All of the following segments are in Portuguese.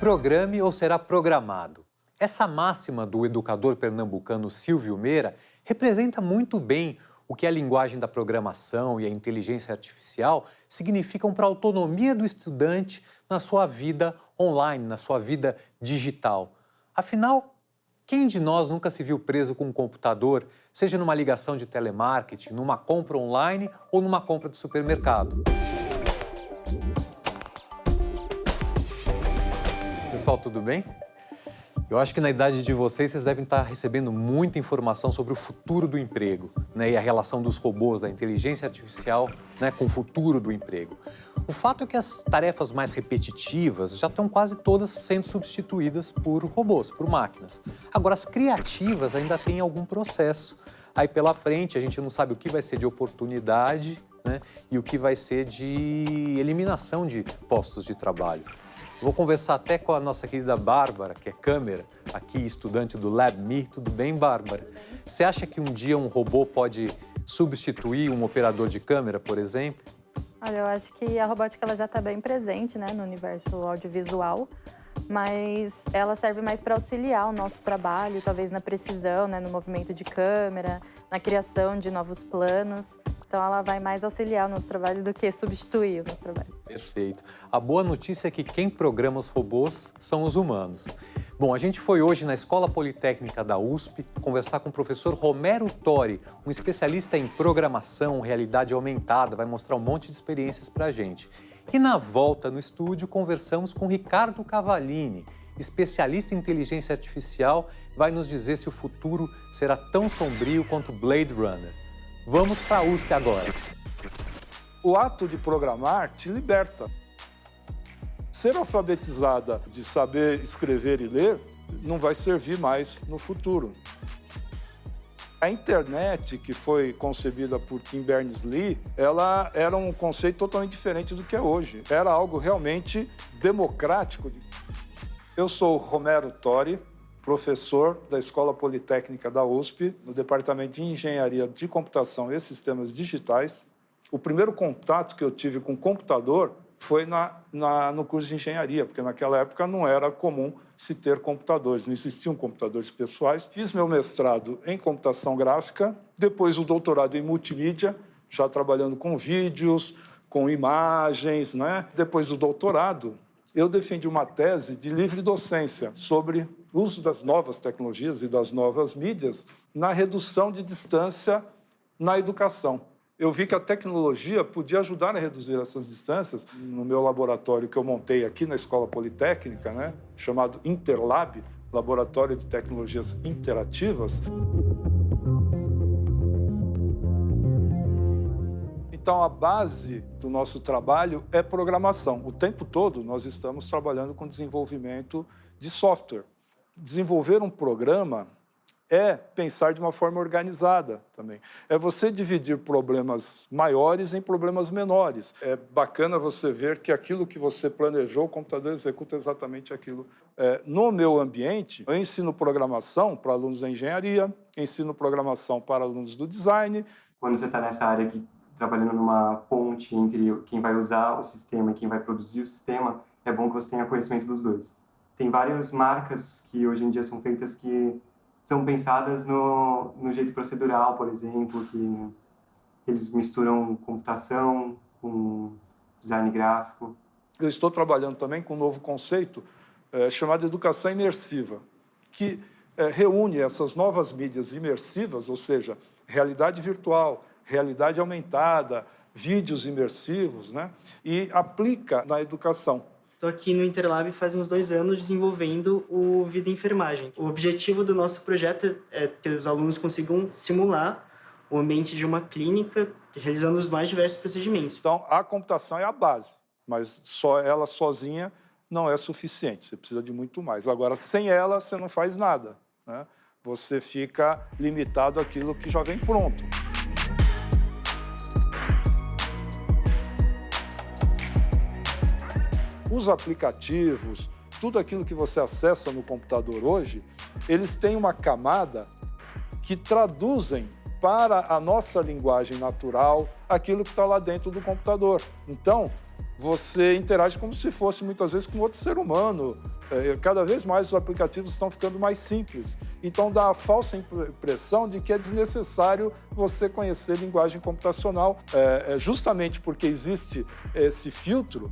programe ou será programado. Essa máxima do educador pernambucano Silvio Meira representa muito bem o que a linguagem da programação e a inteligência artificial significam para a autonomia do estudante na sua vida online, na sua vida digital. Afinal, quem de nós nunca se viu preso com um computador, seja numa ligação de telemarketing, numa compra online ou numa compra de supermercado? Pessoal, tudo bem? Eu acho que na idade de vocês devem estar recebendo muita informação sobre o futuro do emprego, né, e a relação dos robôs, da inteligência artificial, né, com o futuro do emprego. O fato é que as tarefas mais repetitivas já estão quase todas sendo substituídas por robôs, por máquinas. Agora, as criativas ainda têm algum processo. Aí pela frente, a gente não sabe o que vai ser de oportunidade, né, e o que vai ser de eliminação de postos de trabalho. Vou conversar até com a nossa querida Bárbara, que é câmera, aqui estudante do LabMe. Tudo bem, Bárbara? Você acha que um dia um robô pode substituir um operador de câmera, por exemplo? Olha, eu acho que a robótica ela já está bem presente, né, no universo audiovisual, mas ela serve mais para auxiliar o nosso trabalho, talvez na precisão, né, no movimento de câmera, na criação de novos planos. Então, ela vai mais auxiliar o nosso trabalho do que substituir o nosso trabalho. Perfeito. A boa notícia é que quem programa os robôs são os humanos. Bom, a gente foi hoje na Escola Politécnica da USP conversar com o professor Romero Tori, um especialista em programação, realidade aumentada, vai mostrar um monte de experiências para a gente. E na volta no estúdio, conversamos com Ricardo Cavallini, especialista em inteligência artificial, vai nos dizer se o futuro será tão sombrio quanto Blade Runner. Vamos para a USP agora. O ato de programar te liberta. Ser alfabetizada de saber escrever e ler não vai servir mais no futuro. A internet, que foi concebida por Tim Berners-Lee, ela era um conceito totalmente diferente do que é hoje. Era algo realmente democrático. Eu sou Romero Tori, professor da Escola Politécnica da USP, no Departamento de Engenharia de Computação e Sistemas Digitais. O primeiro contato que eu tive com computador foi no curso de engenharia, porque naquela época não era comum se ter computadores, não existiam computadores pessoais. Fiz meu mestrado em computação gráfica, depois o doutorado em multimídia, já trabalhando com vídeos, com imagens, né? Depois do doutorado, eu defendi uma tese de livre docência sobre o uso das novas tecnologias e das novas mídias na redução de distância na educação. Eu vi que a tecnologia podia ajudar a reduzir essas distâncias. No meu laboratório que eu montei aqui na Escola Politécnica, né, chamado Interlab, Laboratório de Tecnologias Interativas. Então, a base do nosso trabalho é programação. O tempo todo, nós estamos trabalhando com desenvolvimento de software. Desenvolver um programa é pensar de uma forma organizada também. É você dividir problemas maiores em problemas menores. É bacana você ver que aquilo que você planejou, o computador executa exatamente aquilo. No meu ambiente, eu ensino programação para alunos da engenharia, ensino programação para alunos do design. Quando você está nessa área aqui, trabalhando numa ponte entre quem vai usar o sistema e quem vai produzir o sistema, é bom que você tenha conhecimento dos dois. Tem várias marcas que hoje em dia são feitas que são pensadas no jeito procedural, por exemplo, que eles misturam computação com design gráfico. Eu estou trabalhando também com um novo conceito chamado educação imersiva, que reúne essas novas mídias imersivas, ou seja, realidade virtual, realidade aumentada, vídeos imersivos, né? E aplica na educação. Estou aqui no Interlab faz uns 2 anos desenvolvendo o Vida Enfermagem. O objetivo do nosso projeto é que os alunos consigam simular o ambiente de uma clínica, realizando os mais diversos procedimentos. Então, a computação é a base, mas só ela sozinha não é suficiente, você precisa de muito mais. Agora, sem ela, você não faz nada, né? Você fica limitado àquilo que já vem pronto. Os aplicativos, tudo aquilo que você acessa no computador hoje, eles têm uma camada que traduzem para a nossa linguagem natural aquilo que está lá dentro do computador. Então, você interage como se fosse, muitas vezes, com outro ser humano. Cada vez mais os aplicativos estão ficando mais simples. Então, dá a falsa impressão de que é desnecessário você conhecer linguagem computacional. Justamente porque existe esse filtro,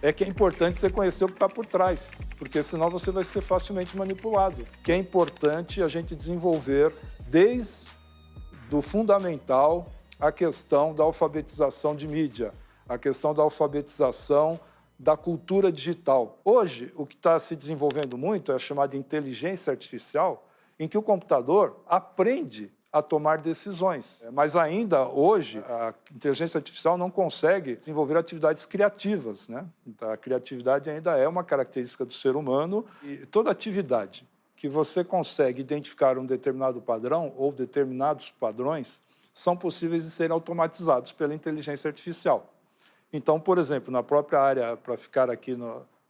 é que é importante você conhecer o que está por trás, porque senão você vai ser facilmente manipulado. Que é importante a gente desenvolver, desde o fundamental, a questão da alfabetização de mídia, a questão da alfabetização da cultura digital. Hoje, o que está se desenvolvendo muito é a chamada inteligência artificial, em que o computador aprende a tomar decisões. Mas ainda hoje, a inteligência artificial não consegue desenvolver atividades criativas, né? Então, a criatividade ainda é uma característica do ser humano e toda atividade que você consegue identificar um determinado padrão ou determinados padrões são possíveis de serem automatizados pela inteligência artificial. Então, por exemplo, na própria área, para ficar aqui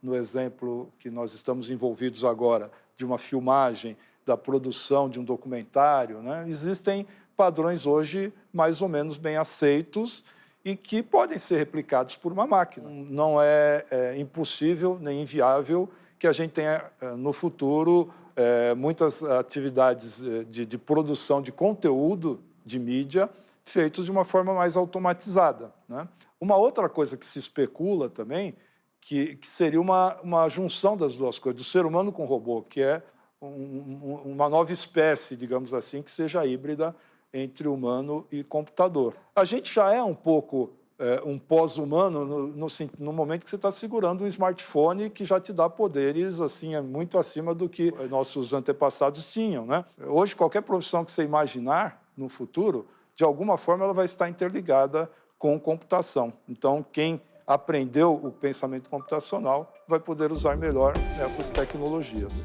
no exemplo que nós estamos envolvidos agora, de uma filmagem, da produção de um documentário, né? Existem padrões hoje mais ou menos bem aceitos e que podem ser replicados por uma máquina. Não é impossível nem inviável que a gente tenha no futuro muitas atividades de produção de conteúdo de mídia feitos de uma forma mais automatizada, né? Uma outra coisa que se especula também, que seria uma junção das duas coisas, do ser humano com o robô, que é uma nova espécie, digamos assim, que seja híbrida entre humano e computador. A gente já é um pouco um pós-humano no momento que você está segurando um smartphone que já te dá poderes assim, muito acima do que nossos antepassados tinham, né? Hoje, qualquer profissão que você imaginar no futuro, de alguma forma ela vai estar interligada com computação. Então, quem aprendeu o pensamento computacional vai poder usar melhor essas tecnologias.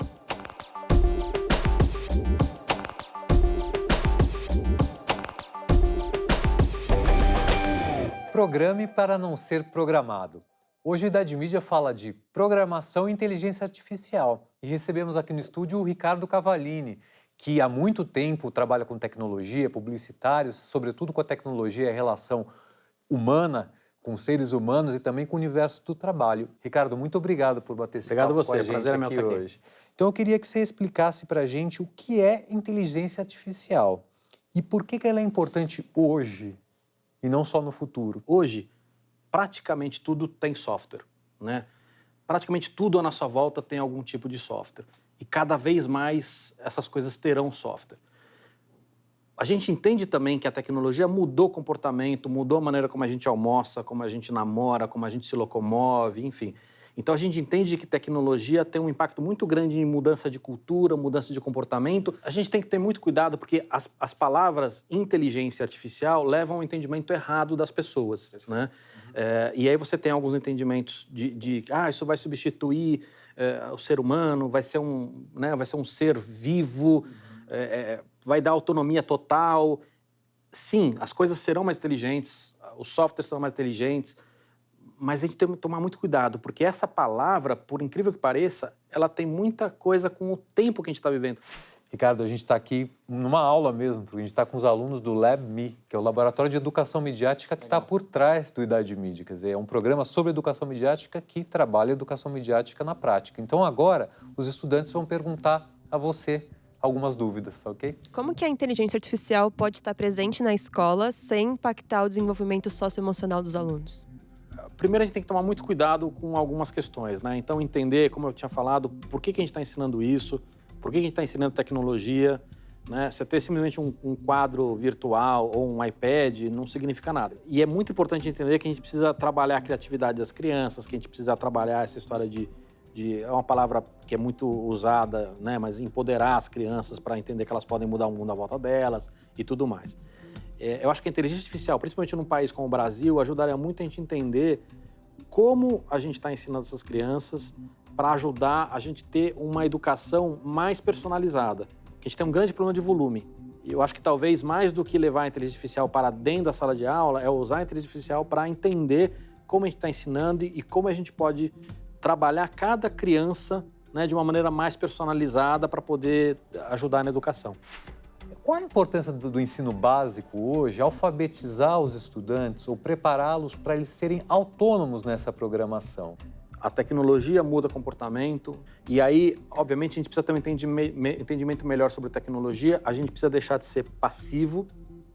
Programe para não ser programado. Hoje o Idade Mídia fala de programação e inteligência artificial. E recebemos aqui no estúdio o Ricardo Cavallini, que há muito tempo trabalha com tecnologia, publicitários, sobretudo com a tecnologia e a relação humana com seres humanos e também com o universo do trabalho. Ricardo, muito obrigado por bater esse papo com a gente aqui hoje. Então eu queria que você explicasse para a gente o que é inteligência artificial e por que ela é importante hoje e não só no futuro. Hoje, praticamente tudo tem software, né? Praticamente tudo à nossa volta tem algum tipo de software. E cada vez mais essas coisas terão software. A gente entende também que a tecnologia mudou o comportamento, mudou a maneira como a gente almoça, como a gente namora, como a gente se locomove, enfim. Então a gente entende que tecnologia tem um impacto muito grande em mudança de cultura, mudança de comportamento. A gente tem que ter muito cuidado porque as palavras inteligência artificial levam ao entendimento errado das pessoas, né? E aí você tem alguns entendimentos de isso vai substituir o ser humano, vai ser um ser vivo, vai dar autonomia total. Sim, as coisas serão mais inteligentes, os softwares serão mais inteligentes, mas a gente tem que tomar muito cuidado, porque essa palavra, por incrível que pareça, ela tem muita coisa com o tempo que a gente está vivendo. Ricardo, a gente está aqui numa aula mesmo, porque a gente está com os alunos do LabMe, que é o Laboratório de Educação Midiática que está por trás do Idade Mídia. Quer dizer, é um programa sobre educação midiática que trabalha a educação midiática na prática. Então, agora, os estudantes vão perguntar a você algumas dúvidas, tá ok? Como que a inteligência artificial pode estar presente na escola sem impactar o desenvolvimento socioemocional dos alunos? Primeiro, a gente tem que tomar muito cuidado com algumas questões, né? Então, entender, como eu tinha falado, por que a gente está ensinando isso, por que a gente está ensinando tecnologia, né? Você ter simplesmente um quadro virtual ou um iPad não significa nada. E é muito importante entender que a gente precisa trabalhar a criatividade das crianças, que a gente precisa trabalhar essa história é uma palavra que é muito usada, né? Mas empoderar as crianças para entender que elas podem mudar o mundo à volta delas e tudo mais. Eu acho que a inteligência artificial, principalmente num país como o Brasil, ajudaria muito a gente entender como a gente está ensinando essas crianças para ajudar a gente ter uma educação mais personalizada. Porque a gente tem um grande problema de volume. E eu acho que talvez mais do que levar a inteligência artificial para dentro da sala de aula, é usar a inteligência artificial para entender como a gente está ensinando e como a gente pode trabalhar cada criança, né, de uma maneira mais personalizada para poder ajudar na educação. Qual a importância do ensino básico hoje, alfabetizar os estudantes ou prepará-los para eles serem autônomos nessa programação? A tecnologia muda comportamento e aí, obviamente, a gente precisa ter um entendimento melhor sobre tecnologia, a gente precisa deixar de ser passivo,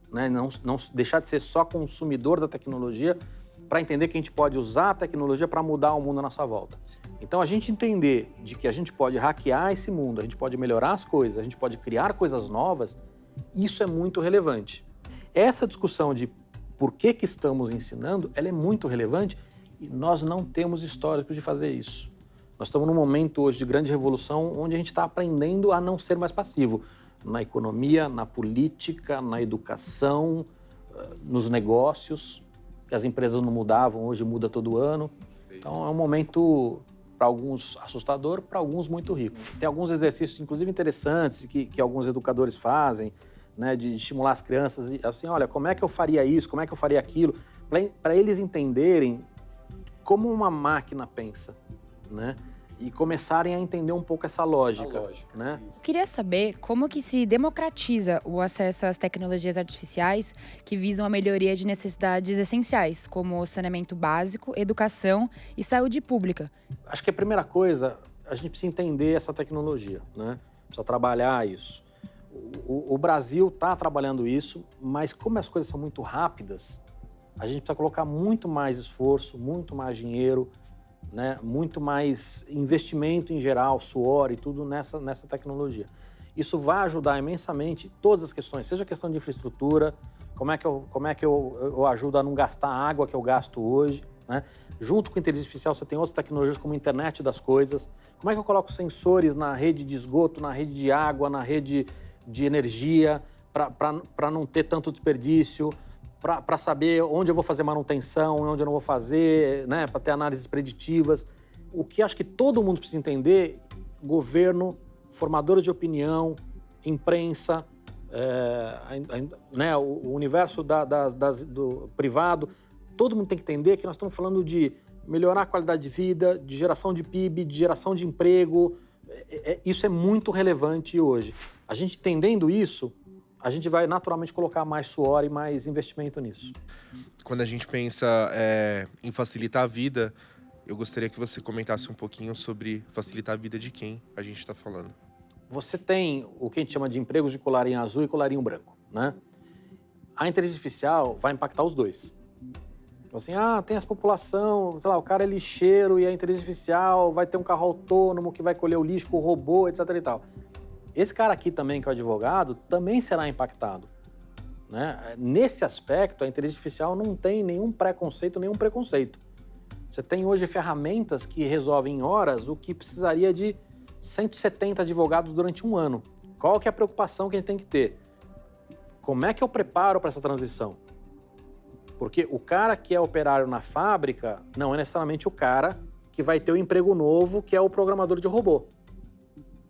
né? Não deixar de ser só consumidor da tecnologia, para entender que a gente pode usar a tecnologia para mudar o mundo à nossa volta. Então, a gente entender de que a gente pode hackear esse mundo, a gente pode melhorar as coisas, a gente pode criar coisas novas, isso é muito relevante. Essa discussão de por que estamos ensinando, ela é muito relevante e nós não temos histórico de fazer isso. Nós estamos num momento hoje de grande revolução onde a gente está aprendendo a não ser mais passivo. Na economia, na política, na educação, nos negócios, que as empresas não mudavam, hoje muda todo ano. Então é um momento, para alguns, assustador, para alguns muito rico. Tem alguns exercícios, inclusive, interessantes que alguns educadores fazem, né, de estimular as crianças, assim, olha, como é que eu faria isso, como é que eu faria aquilo, para eles entenderem como uma máquina pensa, né? E começarem a entender um pouco essa lógica, né? Eu queria saber como que se democratiza o acesso às tecnologias artificiais que visam a melhoria de necessidades essenciais, como saneamento básico, educação e saúde pública. Acho que a primeira coisa, a gente precisa entender essa tecnologia, né? Precisa trabalhar isso. O Brasil está trabalhando isso, mas como as coisas são muito rápidas, a gente precisa colocar muito mais esforço, muito mais dinheiro, né, muito mais investimento em geral, suor e tudo nessa tecnologia. Isso vai ajudar imensamente todas as questões, seja a questão de infraestrutura, como é que eu ajudo a não gastar a água que eu gasto hoje, né? Junto com a inteligência artificial você tem outras tecnologias como a internet das coisas, como é que eu coloco sensores na rede de esgoto, na rede de água, na rede de energia, para não ter tanto desperdício, para saber onde eu vou fazer manutenção, onde eu não vou fazer, né, para ter análises preditivas. O que acho que todo mundo precisa entender, governo, formadores de opinião, imprensa, né, o universo do privado, todo mundo tem que entender que nós estamos falando de melhorar a qualidade de vida, de geração de PIB, de geração de emprego. Isso é muito relevante hoje. A gente entendendo isso, a gente vai naturalmente colocar mais suor e mais investimento nisso. Quando a gente pensa em facilitar a vida, eu gostaria que você comentasse um pouquinho sobre facilitar a vida de quem a gente está falando. Você tem o que a gente chama de empregos de colarinho azul e colarinho branco, né? A inteligência artificial vai impactar os dois. Então, assim, tem essa população, sei lá, o cara é lixeiro e a inteligência artificial vai ter um carro autônomo que vai colher o lixo com o robô, etc e tal. Esse cara aqui também, que é o advogado, também será impactado, né? Nesse aspecto, a inteligência artificial não tem nenhum preconceito. Você tem hoje ferramentas que resolvem em horas o que precisaria de 170 advogados durante um ano. Qual que é a preocupação que a gente tem que ter? Como é que eu preparo para essa transição? Porque o cara que é operário na fábrica não é necessariamente o cara que vai ter o emprego novo, que é o programador de robô.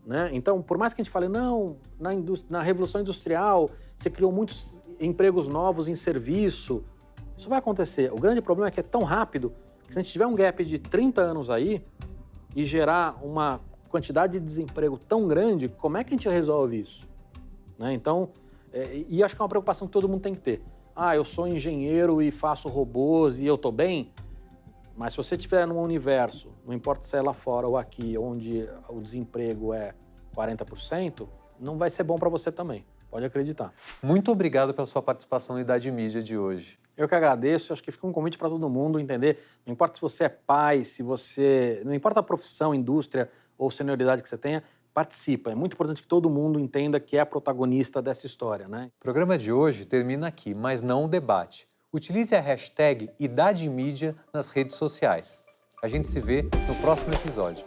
Né? Então, por mais que a gente fale, não, na Revolução Industrial você criou muitos empregos novos em serviço, isso vai acontecer. O grande problema é que é tão rápido que se a gente tiver um gap de 30 anos aí e gerar uma quantidade de desemprego tão grande, como é que a gente resolve isso? Né? Então, e acho que é uma preocupação que todo mundo tem que ter. Eu sou engenheiro e faço robôs e eu estou bem, mas se você estiver num universo, não importa se é lá fora ou aqui, onde o desemprego é 40%, não vai ser bom para você também. Pode acreditar. Muito obrigado pela sua participação no Idade Mídia de hoje. Eu que agradeço. Acho que fica um convite para todo mundo entender. Não importa se você é pai, não importa a profissão, indústria ou senioridade que você tenha, participa. É muito importante que todo mundo entenda que é protagonista dessa história, né? O programa de hoje termina aqui, mas não o debate. Utilize a hashtag Idade Mídia nas redes sociais. A gente se vê no próximo episódio.